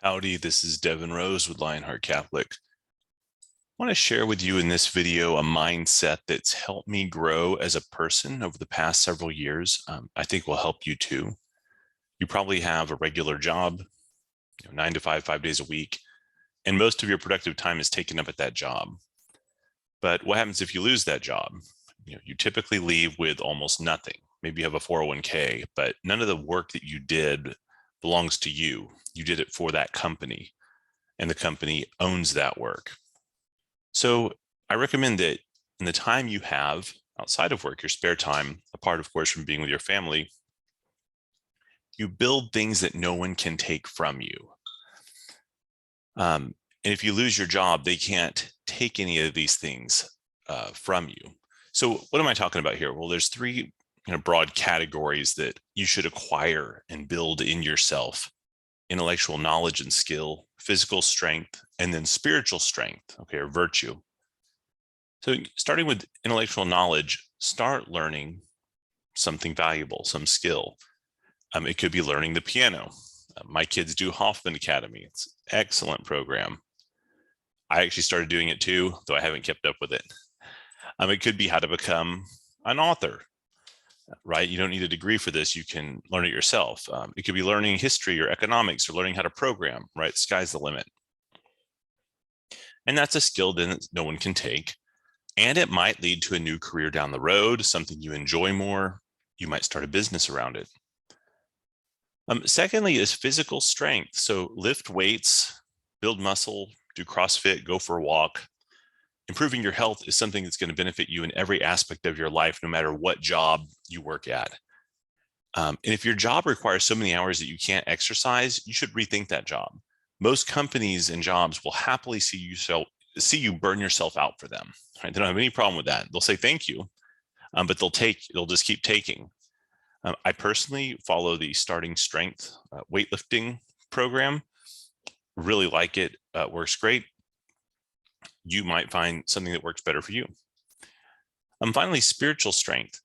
Howdy, this is Devin Rose with Lionheart Catholic. I want to share with you in this video a mindset that's helped me grow as a person over the past several years. I think will help you too. You probably have a regular job, 9 to 5, 5 days a week, and most of your productive time is taken up at that job. But what happens if you lose that job? You typically leave with almost nothing. Maybe you have a 401k, but none of the work that you did belongs to you. You did it for that company, and the company owns that work. So I recommend that in the time you have outside of work, your spare time, apart, of course, from being with your family, you build things that no one can take from you. And if you lose your job, they can't take any of these things from you. So what am I talking about here? Well, there's three broad categories that you should acquire and build in yourself: intellectual knowledge and skill, physical strength, and then spiritual strength, or virtue. So starting with intellectual knowledge, start learning something valuable, some skill. It could be learning the piano. My kids do Hoffman Academy. It's an excellent program. I actually started doing it too, though I haven't kept up with it. It could be how to become an author, right? You don't need a degree for this. You can learn it yourself. It could be learning history or economics or learning how to program, right? Sky's the limit. And that's a skill that no one can take. And it might lead to a new career down the road, something you enjoy more. You might start a business around it. Secondly is physical strength. So lift weights, build muscle, do CrossFit, go for a walk. Improving your health is something that's going to benefit you in every aspect of your life, no matter what job you work at. And if your job requires so many hours that you can't exercise, you should rethink that job. Most companies and jobs will happily see you burn yourself out for them. Right? They don't have any problem with that. They'll say thank you, but they'll just keep taking. I personally follow the Starting Strength weightlifting program. Really like it. Works great. You might find something that works better for you. Finally, spiritual strength.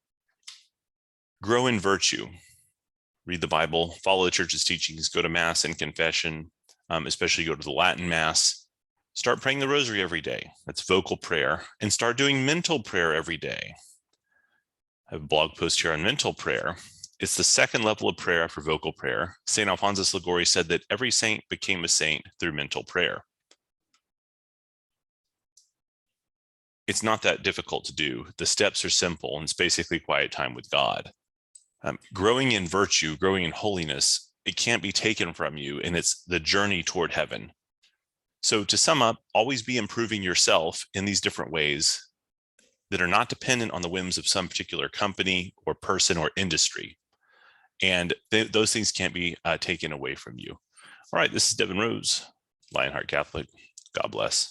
Grow in virtue. Read the Bible, follow the church's teachings, go to Mass and confession, especially go to the Latin Mass. Start praying the rosary every day. That's vocal prayer. And start doing mental prayer every day. I have a blog post here on mental prayer. It's the second level of prayer after vocal prayer. St. Alphonsus Liguori said that every saint became a saint through mental prayer. It's not that difficult to do. The steps are simple, and it's basically quiet time with God. Growing in virtue, growing in holiness, it can't be taken from you, and it's the journey toward heaven. So to sum up, always be improving yourself in these different ways that are not dependent on the whims of some particular company or person or industry. And those things can't be taken away from you. All right, this is Devin Rose, Lionheart Catholic. God bless.